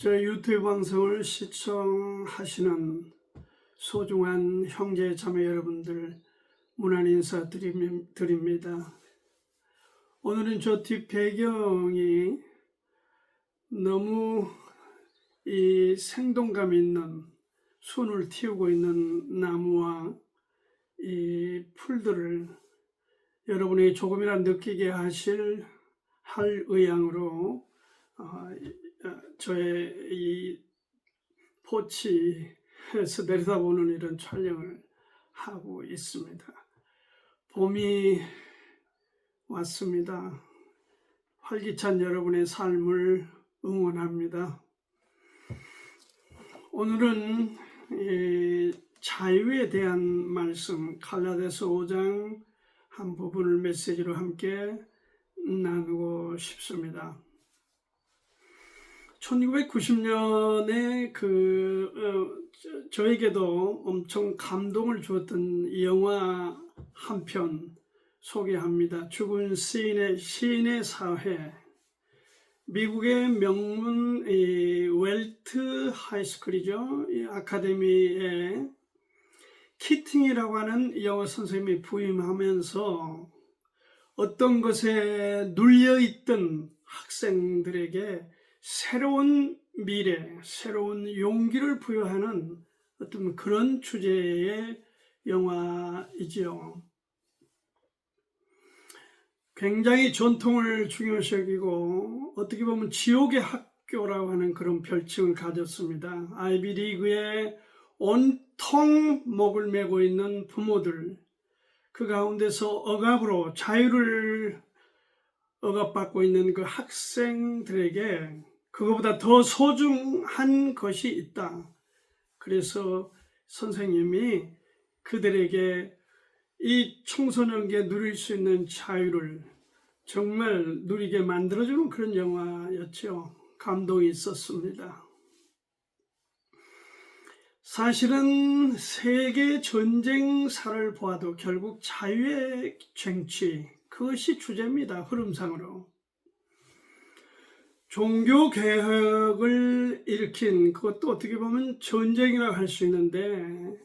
저희 유튜브 방송을 시청하시는 소중한 형제 자매 여러분들 문안 인사 드립니다. 오늘은 저 뒷 배경이 너무 이 생동감 있는 순을 틔우고 있는 나무와 이 풀들을 여러분이 조금이라도 느끼게 할 의향으로 저의 이 포치에서 내려다보는 이런 촬영을 하고 있습니다. 봄이 왔습니다. 활기찬 여러분의 삶을 응원합니다. 오늘은 자유에 대한 말씀 갈라디아서 5장 한 부분을 메시지로 함께 나누고 싶습니다. 1990년에 저에게도 엄청 감동을 주었던 영화 한 편 소개합니다. 죽은 시인의 사회. 미국의 명문 웰트 하이스쿨이죠. 아카데미에 키팅이라고 하는 영어 선생님이 부임하면서 어떤 것에 눌려있던 학생들에게 새로운 미래, 새로운 용기를 부여하는 어떤 그런 주제의 영화이지요. 굉장히 전통을 중요시 여기고 어떻게 보면 지옥의 학교라고 하는 그런 별칭을 가졌습니다. 아이비리그에 온통 목을 메고 있는 부모들, 그 가운데서 억압으로 자유를 억압받고 있는 그 학생들에게 그거보다 더 소중한 것이 있다. 그래서 선생님이 그들에게 이 청소년기에 누릴 수 있는 자유를 정말 누리게 만들어주는 그런 영화였죠. 감동이 있었습니다. 사실은 세계 전쟁사를 보아도 결국 자유의 쟁취, 그것이 주제입니다. 흐름상으로. 종교개혁을 일으킨 그것도 어떻게 보면 전쟁이라고 할 수 있는데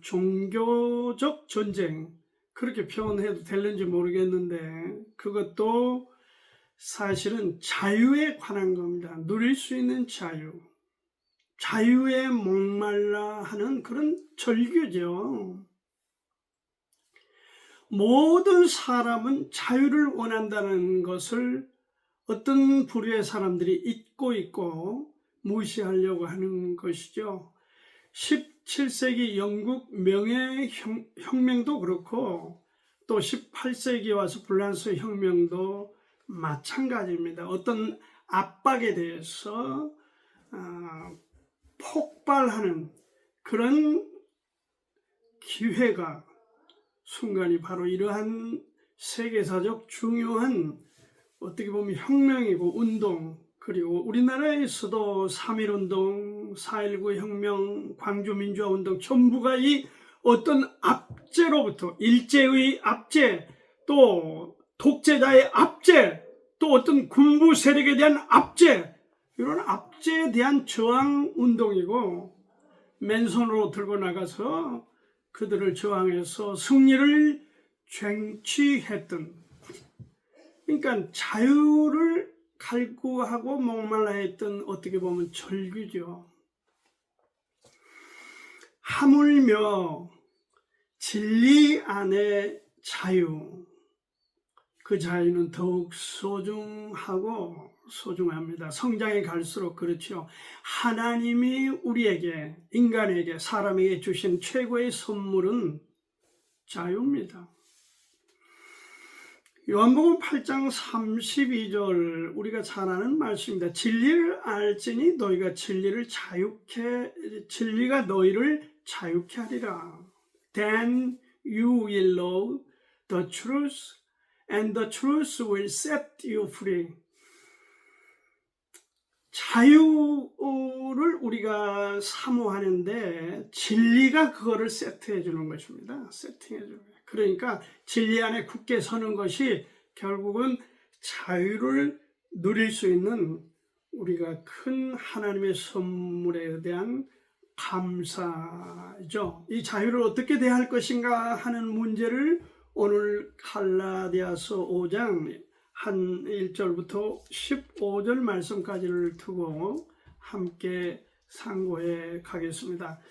종교적 전쟁 그렇게 표현해도 될는지 모르겠는데 그것도 사실은 자유에 관한 겁니다. 누릴 수 있는 자유. 자유에 목말라 하는 그런 절규죠. 모든 사람은 자유를 원한다는 것을 어떤 부류의 사람들이 잊고 있고 무시하려고 하는 것이죠. 17세기 영국 명예혁명도 그렇고 또 18세기 와서 프랑스 혁명도 마찬가지입니다. 어떤 압박에 대해서 폭발하는 그런 기회가 순간이 바로 이러한 세계사적 중요한 어떻게 보면 혁명이고 운동, 그리고 우리나라에서도 3.1운동, 4.19 혁명, 광주민주화운동 전부가 이 어떤 압제로부터 일제의 압제, 또 독재자의 압제, 또 어떤 군부 세력에 대한 압제, 이런 압제에 대한 저항운동이고 맨손으로 들고 나가서 그들을 저항해서 승리를 쟁취했던, 그러니까 자유를 갈구하고 목말라 했던 어떻게 보면 절규죠. 하물며 진리 안의 자유, 그 자유는 더욱 소중합니다. 성장해 갈수록 그렇죠. 하나님이 우리에게, 인간에게, 사람에게 주신 최고의 선물은 자유입니다. 요한복음 8장 32절 우리가 잘 아는 말씀입니다. 진리를 알지니 너희가 진리가 너희를 자유케 하리라. Then you will know the truth and the truth will set you free. 자유를 우리가 사모하는데 진리가 그거를 세트해 주는 것입니다. 세팅해 주는 거예요. 그러니까 진리 안에 굳게 서는 것이 결국은 자유를 누릴 수 있는 우리가 큰 하나님의 선물에 대한 감사죠. 이 자유를 어떻게 대할 것인가 하는 문제를 오늘 갈라디아서 5장 한 1절부터 15절 말씀까지를 두고 함께 상고해 가겠습니다.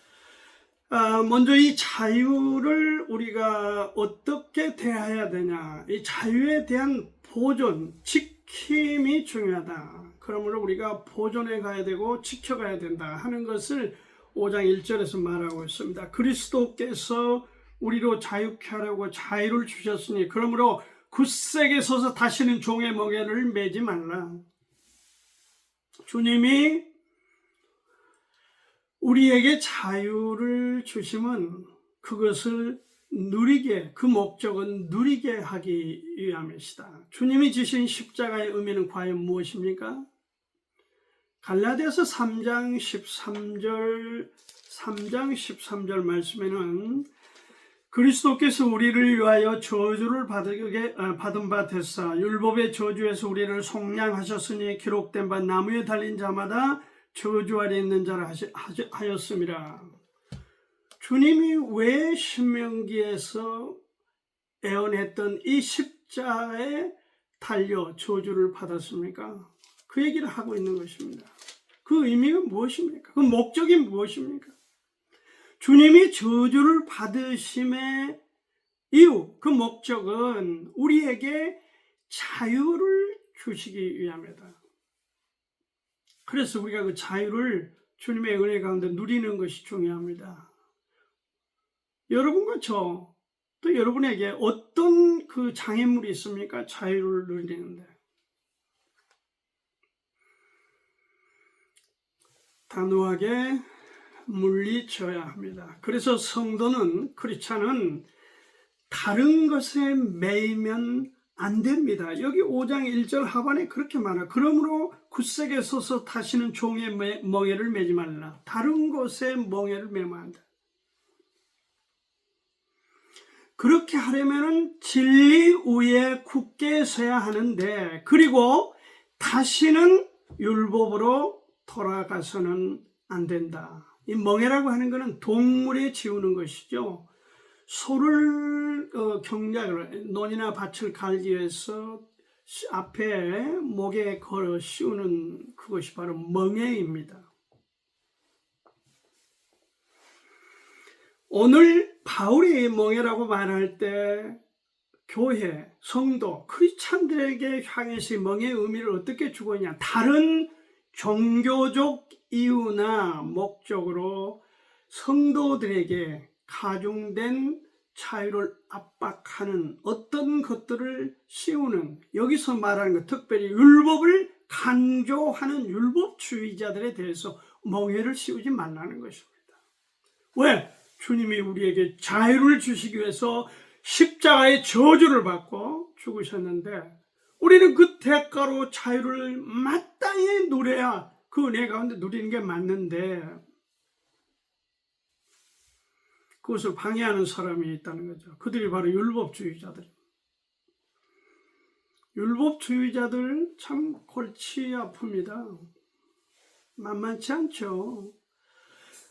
먼저 이 자유를 우리가 어떻게 대해야 되냐, 이 자유에 대한 보존, 지킴이 중요하다. 그러므로 우리가 보존해 가야 되고 지켜가야 된다 하는 것을 5장 1절에서 말하고 있습니다. 그리스도께서 우리로 자유케 하려고 자유를 주셨으니 그러므로 굳세게 서서 다시는 종의 멍에를 매지 말라. 주님이 우리에게 자유를 주심은 그것을 누리게, 그 목적은 누리게 하기 위함이시다. 주님이 지신 십자가의 의미는 과연 무엇입니까? 갈라디아서 3장 13절 말씀에는 그리스도께서 우리를 위하여 저주를 받은 바 됐사 율법의 저주에서 우리를 속량하셨으니 기록된 바 나무에 달린 자마다 저주 아래 있는 자라 하였습니다. 주님이 왜 신명기에서 애언했던 이 십자가에 달려 저주를 받았습니까? 그 얘기를 하고 있는 것입니다. 그 의미가 무엇입니까? 그 목적이 무엇입니까? 주님이 저주를 받으심의 이유, 그 목적은 우리에게 자유를 주시기 위함이다. 그래서 우리가 그 자유를 주님의 은혜 가운데 누리는 것이 중요합니다. 여러분과 저, 또 여러분에게 어떤 그 장애물이 있습니까? 자유를 누리는데. 단호하게 물리쳐야 합니다. 그래서 성도는, 크리스찬은 다른 것에 매이면 안 됩니다. 여기 5장 1절 하반에 그렇게 말해요. 그러므로 굳세게 서서 다시는 종의 멍에를 매지 말라. 다른 것에 멍에를 매면 안 돼. 그렇게 하려면 진리 위에 굳게 서야 하는데, 그리고 다시는 율법으로 돌아가서는 안 된다. 이 멍에라고 하는 것은 동물에 지우는 것이죠. 소를 경작을, 논이나 밭을 갈기 위해서 앞에 목에 걸어 씌우는 그것이 바로 멍에입니다. 오늘 바울이 멍에라고 말할 때 교회, 성도, 크리스찬들에게 향해서 멍에의 의미를 어떻게 주고 있냐, 다른 종교적 이유나 목적으로 성도들에게 가중된 자유를 압박하는 어떤 것들을 씌우는, 여기서 말하는 것, 특별히 율법을 강조하는 율법주의자들에 대해서 멍에를 씌우지 말라는 것입니다. 왜? 주님이 우리에게 자유를 주시기 위해서 십자가의 저주를 받고 죽으셨는데, 우리는 그 대가로 자유를 마땅히 누려야 그 은혜 가운데 누리는 게 맞는데, 그것을 방해하는 사람이 있다는 거죠. 그들이 바로 율법주의자들. 율법주의자들 참 골치 아픕니다. 만만치 않죠.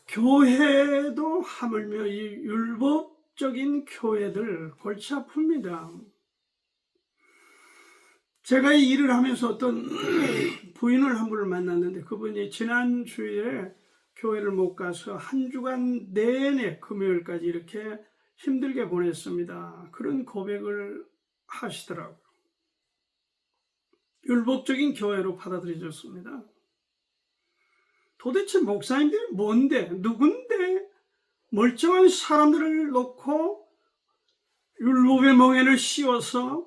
교회도 하물며 이 율법적인 교회들 골치 아픕니다. 제가 이 일을 하면서 어떤 부인을 한 분을 만났는데, 그분이 지난 주일에 교회를 못 가서 한 주간 내내 금요일까지 이렇게 힘들게 보냈습니다. 그런 고백을 하시더라고요. 율법적인 교회로 받아들여졌습니다. 도대체 목사님들이 뭔데, 누군데 멀쩡한 사람들을 놓고 율법의 멍에를 씌워서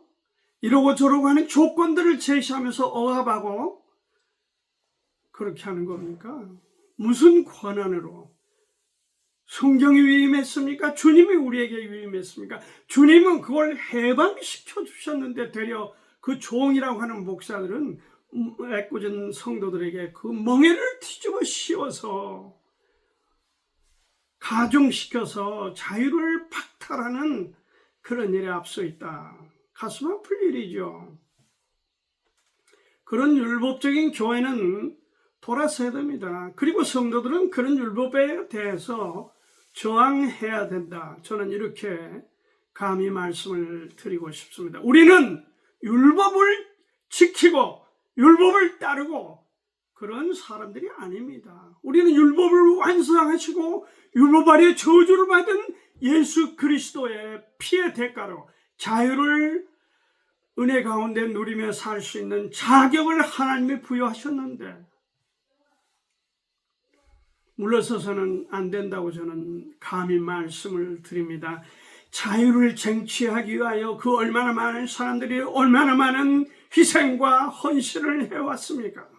이러고 저러고 하는 조건들을 제시하면서 억압하고 그렇게 하는 겁니까? 무슨 권한으로? 성경이 위임했습니까? 주님이 우리에게 위임했습니까? 주님은 그걸 해방시켜 주셨는데 되려 그 종이라고 하는 목사들은 애꿎은 성도들에게 그 멍에를 뒤집어 씌워서 가중시켜서 자유를 박탈하는 그런 일에 앞서 있다. 가슴 아플 일이죠. 그런 율법적인 교회는 돌아서야 됩니다. 그리고 성도들은 그런 율법에 대해서 저항해야 된다. 저는 이렇게 감히 말씀을 드리고 싶습니다. 우리는 율법을 지키고 율법을 따르고 그런 사람들이 아닙니다. 우리는 율법을 완성하시고 율법 아래 저주를 받은 예수 그리스도의 피의 대가로 자유를 은혜 가운데 누리며 살 수 있는 자격을 하나님이 부여하셨는데 물러서서는 안 된다고 저는 감히 말씀을 드립니다. 자유를 쟁취하기 위하여 그 얼마나 많은 사람들이 얼마나 많은 희생과 헌신을 해왔습니까?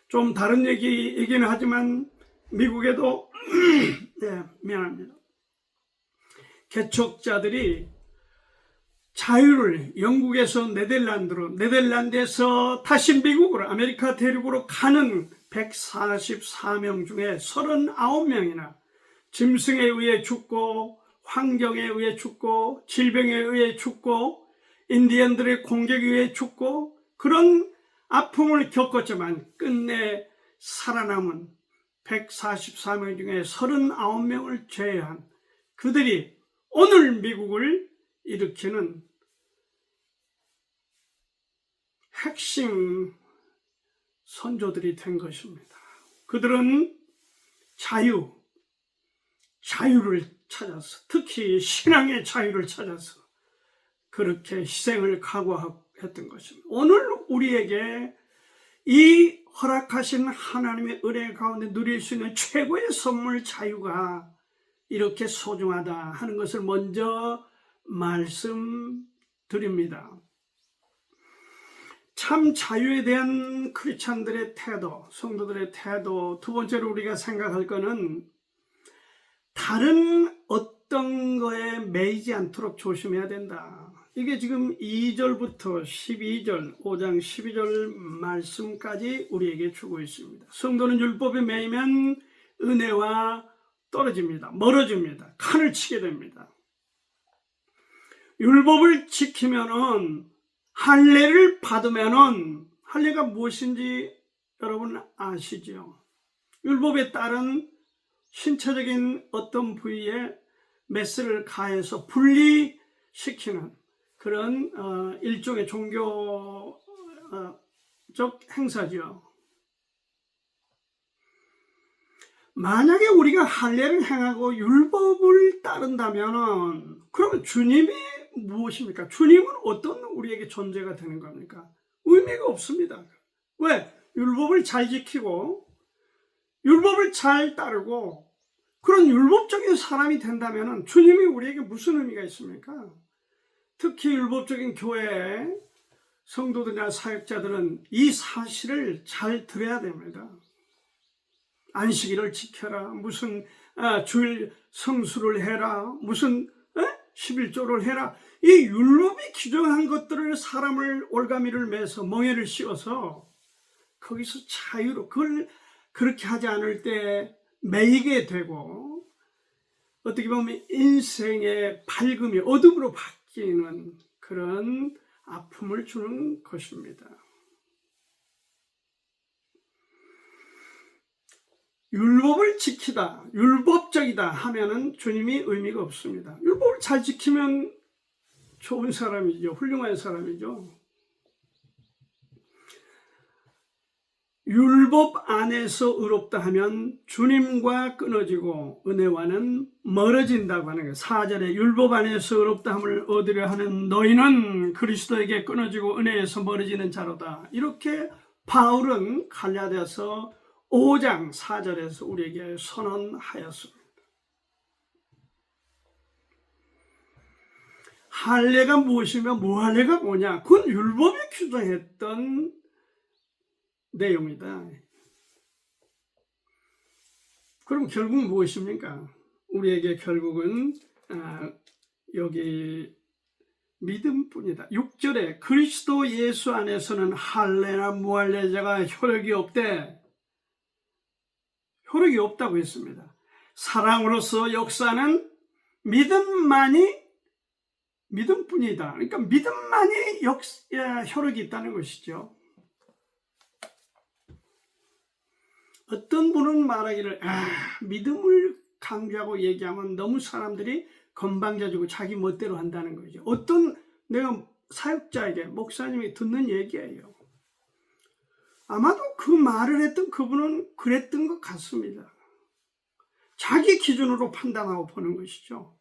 좀 다른 얘기이긴 하지만 미국에도 네, 미안합니다. 개척자들이 자유를 영국에서 네덜란드에서 다시 미국으로 아메리카 대륙으로 가는 144명 중에 39명이나 짐승에 의해 죽고 환경에 의해 죽고 질병에 의해 죽고 인디언들의 공격에 의해 죽고 그런 아픔을 겪었지만 끝내 살아남은 144명 중에 39명을 제외한 그들이 오늘 미국을 일으키는 핵심 선조들이 된 것입니다. 그들은 자유를 찾아서 특히 신앙의 자유를 찾아서 그렇게 희생을 각오했던 것입니다. 오늘 우리에게 이 허락하신 하나님의 은혜 가운데 누릴 수 있는 최고의 선물 자유가 이렇게 소중하다 하는 것을 먼저 말씀드립니다. 참 자유에 대한 크리스찬들의 태도, 성도들의 태도, 두 번째로 우리가 생각할 것은 다른 어떤 거에 매이지 않도록 조심해야 된다. 이게 지금 2절부터 12절, 5장 12절 말씀까지 우리에게 주고 있습니다. 성도는 율법에 매이면 은혜와 떨어집니다. 멀어집니다. 칸을 치게 됩니다. 율법을 지키면은 할례를 받으면은 할례가 무엇인지 여러분 아시죠? 율법에 따른 신체적인 어떤 부위에 메스를 가해서 분리시키는 그런 일종의 종교적 행사죠. 만약에 우리가 할례를 행하고 율법을 따른다면 그러면 주님이 무엇입니까? 주님은 어떤 우리에게 존재가 되는 겁니까? 의미가 없습니다. 왜? 율법을 잘 지키고 율법을 잘 따르고 그런 율법적인 사람이 된다면 주님이 우리에게 무슨 의미가 있습니까? 특히 율법적인 교회 성도들이나 사역자들은 이 사실을 잘 들어야 됩니다. 안식일을 지켜라, 무슨 주일 성수를 해라, 무슨 11조를 해라. 이 율법이 규정한 것들을 사람을 올가미를 매서 멍에를 씌워서 거기서 자유로 그걸 그렇게 하지 않을 때 매이게 되고 어떻게 보면 인생의 밝음이 어둠으로 바뀌는 그런 아픔을 주는 것입니다. 율법을 지키다, 율법적이다 하면은 주님이 의미가 없습니다. 율법을 잘 지키면 좋은 사람이죠. 훌륭한 사람이죠. 율법 안에서 의롭다 하면 주님과 끊어지고 은혜와는 멀어진다고 하는 거예요. 4절에 율법 안에서 의롭다 함을 얻으려 하는 너희는 그리스도에게 끊어지고 은혜에서 멀어지는 자로다. 이렇게 바울은 갈라디아서 5장 4절에서 우리에게 선언하였습니다. 할례가 무엇이며 무할례가 뭐냐? 그건 율법이 규정했던 내용이다. 그럼 결국 무엇입니까? 우리에게 결국은 여기 믿음뿐이다. 6절에 그리스도 예수 안에서는 할례나 무할례자가 효력이 없대. 효력이 없다고 했습니다. 사랑으로서 역사는 믿음만이 믿음뿐이다. 그러니까 믿음만이 효력이 있다는 것이죠. 어떤 분은 말하기를 믿음을 강조하고 얘기하면 너무 사람들이 건방져지고 자기 멋대로 한다는 거죠. 어떤 내가 사역자에게 목사님이 듣는 얘기예요. 아마도 그 말을 했던 그분은 그랬던 것 같습니다. 자기 기준으로 판단하고 보는 것이죠.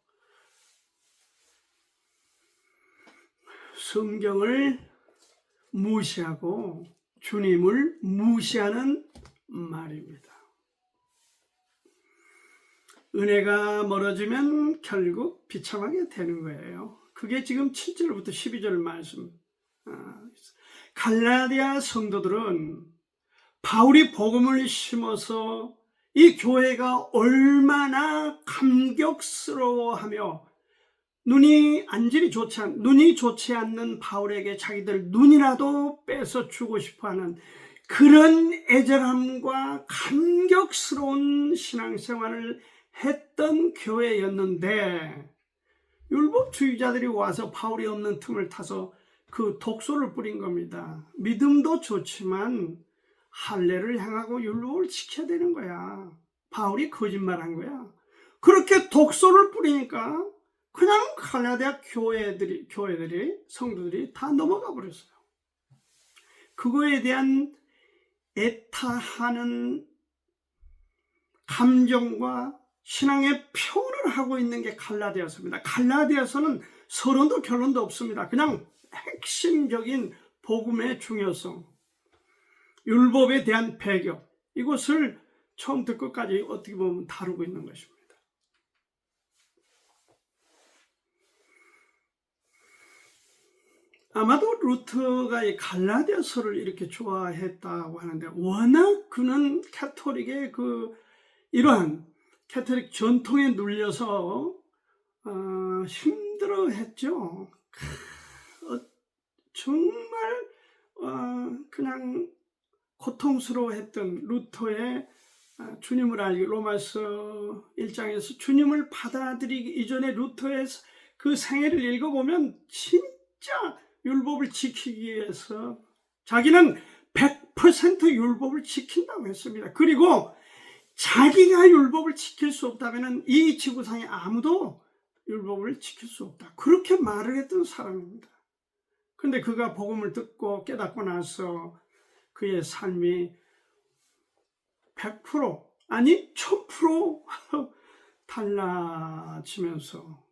성경을 무시하고 주님을 무시하는 말입니다. 은혜가 멀어지면 결국 비참하게 되는 거예요. 그게 지금 7절부터 12절 말씀. 갈라디아 성도들은 바울이 복음을 심어서 이 교회가 얼마나 감격스러워하며 눈이 좋지 않는 바울에게 자기들 눈이라도 뺏어 주고 싶어하는 그런 애절함과 감격스러운 신앙생활을 했던 교회였는데, 율법주의자들이 와서 바울이 없는 틈을 타서 그 독소를 뿌린 겁니다. 믿음도 좋지만 할례를 향하고 율법을 지켜야 되는 거야. 바울이 거짓말한 거야. 그렇게 독소를 뿌리니까 그냥 갈라디아 교회들이 성도들이 다 넘어가 버렸어요. 그거에 대한 애타하는 감정과 신앙의 표현을 하고 있는 게 갈라디아서입니다. 갈라디아서는 서론도 결론도 없습니다. 그냥 핵심적인 복음의 중요성, 율법에 대한 배경, 이것을 처음부터 끝까지 어떻게 보면 다루고 있는 것입니다. 아마도 루터가 이 갈라디아서를 이렇게 좋아했다고 하는데, 워낙 그는 카톨릭의 이러한 카톨릭 전통에 눌려서 힘들어했죠. 정말 그냥 고통스러워했던 루터의 주님을 알기, 로마서 1장에서 주님을 받아들이기 이전에 루터의 그 생애를 읽어보면 진짜 율법을 지키기 위해서 자기는 100% 율법을 지킨다고 했습니다. 그리고 자기가 율법을 지킬 수 없다면 이 지구상에 아무도 율법을 지킬 수 없다, 그렇게 말을 했던 사람입니다. 그런데 그가 복음을 듣고 깨닫고 나서 그의 삶이 100% 아니 1000% 달라지면서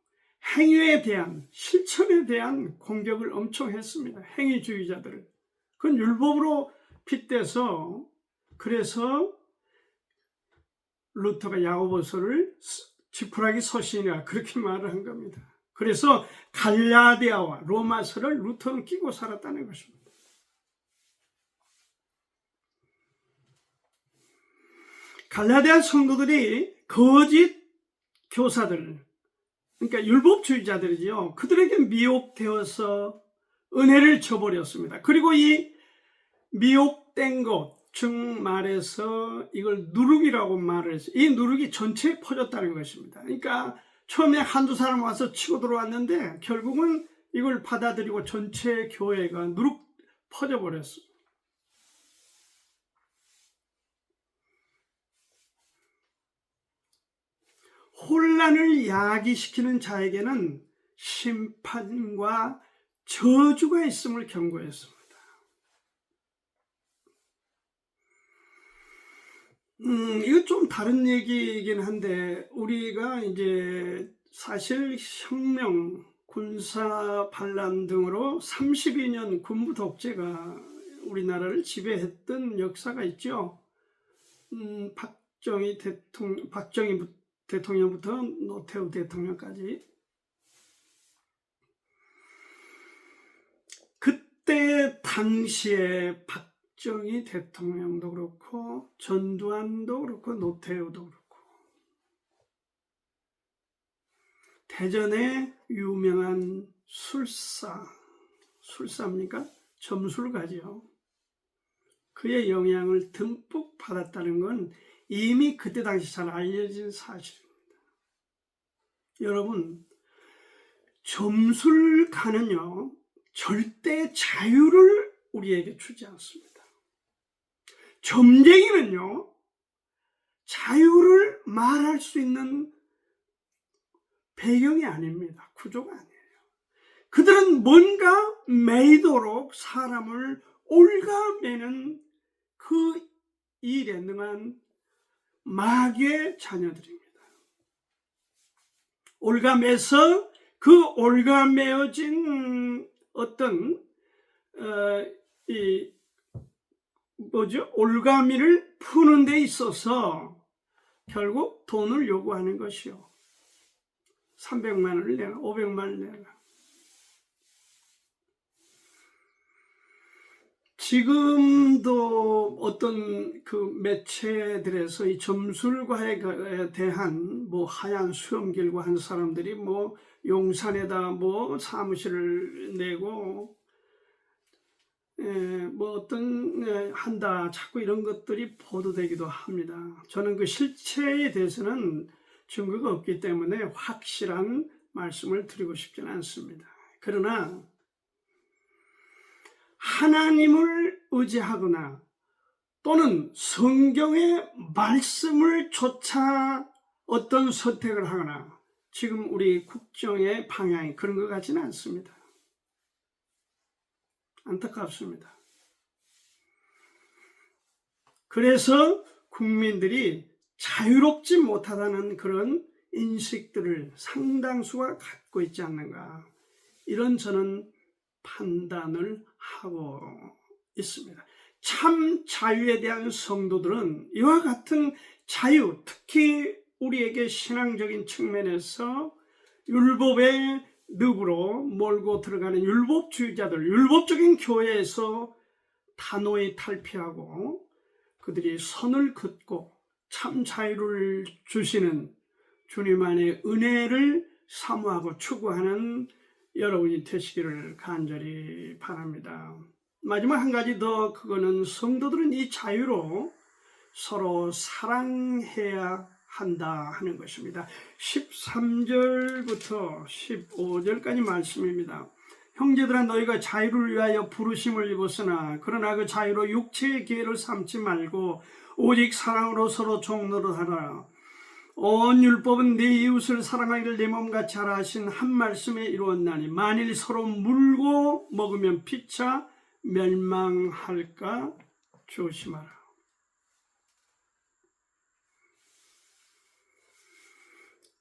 행위에 대한, 실천에 대한 공격을 엄청 했습니다. 행위주의자들을. 그건 율법으로 빗대서, 그래서 루터가 야고보서를 지푸라기 서신이라 그렇게 말을 한 겁니다. 그래서 갈라디아와 로마서를 루터는 끼고 살았다는 것입니다. 갈라디아 성도들이 거짓 교사들, 그러니까 율법주의자들이지요. 그들에게 미혹되어서 은혜를 저버렸습니다. 그리고 이 미혹된 것, 즉 말해서 이걸 누룩이라고 말을 했어요. 이 누룩이 전체에 퍼졌다는 것입니다. 그러니까 처음에 한두 사람 와서 치고 들어왔는데 결국은 이걸 받아들이고 전체 교회가 누룩 퍼져버렸어요. 혼란을 야기시키는 자에게는 심판과 저주가 있음을 경고했습니다. 이거 좀 다른 얘기이긴 한데, 우리가 이제 사실 혁명, 군사 반란 등으로 32년 군부 독재가 우리나라를 지배했던 역사가 있죠. 박정희 대통령부터 노태우 대통령까지. 그때 당시에 박정희 대통령도 그렇고 전두환도 그렇고 노태우도 그렇고 대전의 유명한 술사입니까? 점술가죠. 그의 영향을 듬뿍 받았다는 건 이미 그때 당시 잘 알려진 사실입니다. 여러분, 점술가는요, 절대 자유를 우리에게 주지 않습니다. 점쟁이는요, 자유를 말할 수 있는 배경이 아닙니다. 구조가 아니에요. 그들은 뭔가 매이도록 사람을 옳가매는 그 일에 능한 마귀의 자녀들입니다. 옳가매서 그 옳가매어진 어떤 올가미를 푸는 데 있어서 결국 돈을 요구하는 것이요. 300만 원을 내라, 500만 원을 내라. 지금도 어떤 그 매체들에서 이 점술과에 대한 뭐 하얀 수염길고 한 사람들이 뭐 용산에다 뭐 사무실을 내고 뭐 어떤 한다 자꾸 이런 것들이 보도되기도 합니다. 저는 그 실체에 대해서는 증거가 없기 때문에 확실한 말씀을 드리고 싶지는 않습니다. 그러나 하나님을 의지하거나 또는 성경의 말씀을 조차 어떤 선택을 하거나 지금 우리 국정의 방향이 그런 것 같지는 않습니다. 안타깝습니다. 그래서 국민들이 자유롭지 못하다는 그런 인식들을 상당수가 갖고 있지 않는가, 이런 저는 판단을 하고 있습니다. 참 자유에 대한 성도들은 이와 같은 자유, 특히 우리에게 신앙적인 측면에서 율법의 늪으로 몰고 들어가는 율법주의자들, 율법적인 교회에서 단호히 탈피하고 그들이 선을 긋고 참 자유를 주시는 주님 안의 은혜를 사모하고 추구하는 여러분이 되시기를 간절히 바랍니다. 마지막 한 가지 더, 그거는 성도들은 이 자유로 서로 사랑해야 한다 하는 것입니다. 13절부터 15절까지 말씀입니다. 형제들아, 너희가 자유를 위하여 부르심을 입었으나 그러나 그 자유로 육체의 기회를 삼지 말고 오직 사랑으로 서로 종노릇하라. 온 율법은 네 이웃을 사랑하기를 네 몸같이 하라 하신 한 말씀에 이루었나니 만일 서로 물고 먹으면 피차 멸망할까 조심하라.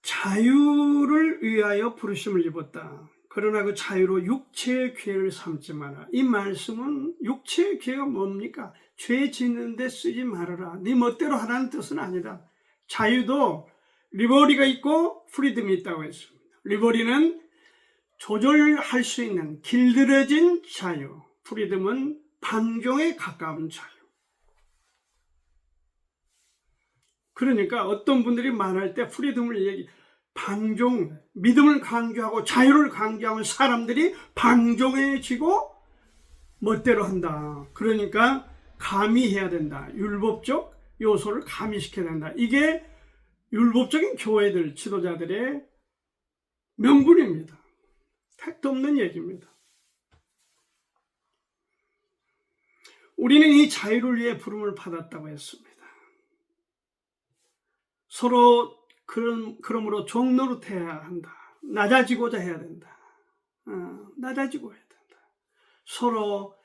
자유를 위하여 부르심을 입었다. 그러나 그 자유로 육체의 기회를 삼지 마라. 이 말씀은 육체의 기회가 뭡니까? 죄 짓는 데 쓰지 말아라. 네 멋대로 하라는 뜻은 아니다. 자유도 리버리가 있고 프리덤이 있다고 했습니다. 리버리는 조절할 수 있는 길들여진 자유, 프리덤은 방종에 가까운 자유. 그러니까 어떤 분들이 말할 때 프리덤을 방종, 믿음을 강조하고 자유를 강조하면 사람들이 방종해지고 멋대로 한다. 그러니까 가미해야 된다. 율법적 요소를 가미시켜야 된다. 이게 율법적인 교회들, 지도자들의 명분입니다. 택도 없는 얘기입니다. 우리는 이 자유를 위해 부름을 받았다고 했습니다. 서로 그러므로 종노릇해야 한다. 낮아지고자 해야 된다. 낮아지고 해야 된다. 서로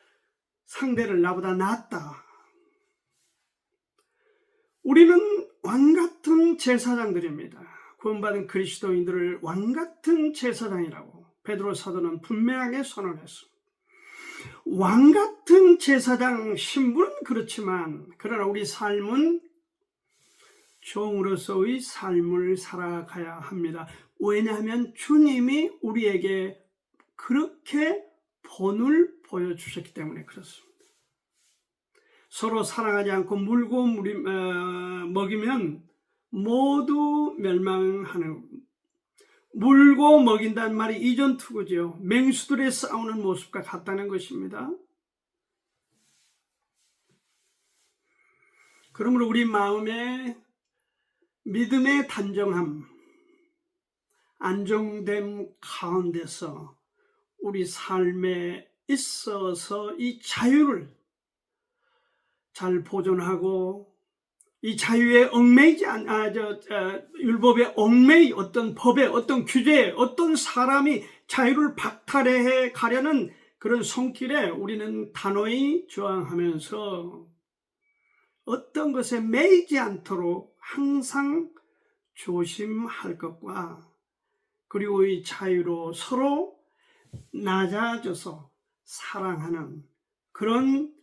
상대를 나보다 낫다. 우리는 왕같은 제사장들입니다. 구원받은 그리스도인들을 왕같은 제사장이라고 베드로 사도는 분명하게 선언했습니다. 왕같은 제사장 신분은 그렇지만 그러나 우리 삶은 종으로서의 삶을 살아가야 합니다. 왜냐하면 주님이 우리에게 그렇게 본을 보여주셨기 때문에 그렇습니다. 서로 사랑하지 않고 물고 먹이면 모두 멸망하는, 물고 먹인다는 말이 이전 투구죠. 맹수들의 싸우는 모습과 같다는 것입니다. 그러므로 우리 마음에 믿음의 단정함, 안정됨 가운데서 우리 삶에 있어서 이 자유를 잘 보존하고 이 자유에 얽매이지 율법에 얽매이 어떤 법에 어떤 규제에 어떤 사람이 자유를 박탈해 가려는 그런 손길에 우리는 단호히 저항하면서 어떤 것에 매이지 않도록 항상 조심할 것과 그리고 이 자유로 서로 낮아져서 사랑하는 그런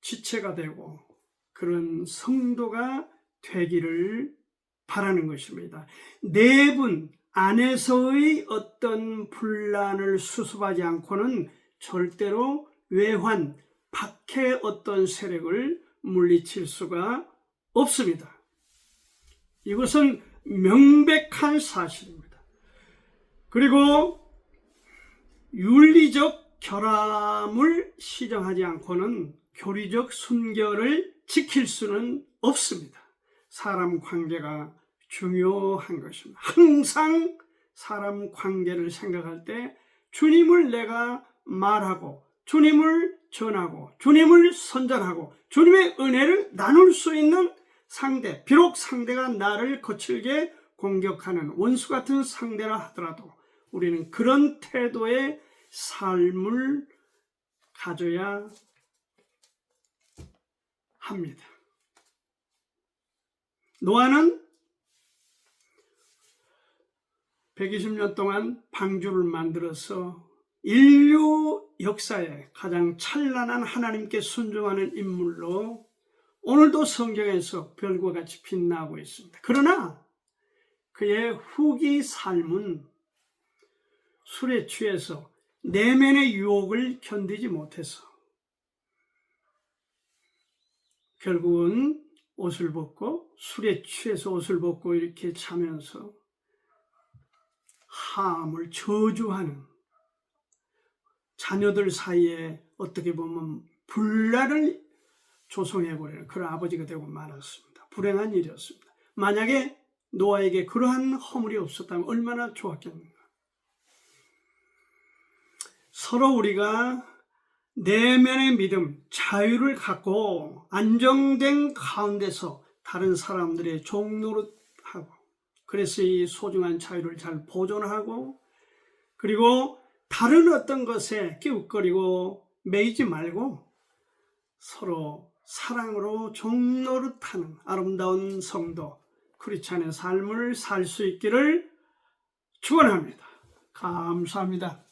지체가 되고 그런 성도가 되기를 바라는 것입니다. 내분 안에서의 어떤 분란을 수습하지 않고는 절대로 외환 밖의 어떤 세력을 물리칠 수가 없습니다. 이것은 명백한 사실입니다. 그리고 윤리적 결함을 시정하지 않고는 교리적 순결을 지킬 수는 없습니다. 사람 관계가 중요한 것입니다. 항상 사람 관계를 생각할 때 주님을 내가 말하고 주님을 전하고 주님을 선전하고 주님의 은혜를 나눌 수 있는 상대, 비록 상대가 나를 거칠게 공격하는 원수 같은 상대라 하더라도 우리는 그런 태도의 삶을 가져야 합니다. 노아는 120년 동안 방주를 만들어서 인류 역사에 가장 찬란한 하나님께 순종하는 인물로 오늘도 성경에서 별과 같이 빛나고 있습니다. 그러나 그의 후기 삶은 술에 취해서 내면의 유혹을 견디지 못해서 결국은 옷을 벗고 술에 취해서 옷을 벗고 이렇게 자면서 함을 저주하는 자녀들 사이에 어떻게 보면 분란을 조성해버리는 그런 아버지가 되고 말았습니다. 불행한 일이었습니다. 만약에 노아에게 그러한 허물이 없었다면 얼마나 좋았겠는가. 서로 우리가 내면의 믿음, 자유를 갖고 안정된 가운데서 다른 사람들의 종노릇하고 그래서 이 소중한 자유를 잘 보존하고 그리고 다른 어떤 것에 기웃거리고 매이지 말고 서로 사랑으로 종노릇하는 아름다운 성도 크리스찬의 삶을 살 수 있기를 축원합니다. 감사합니다.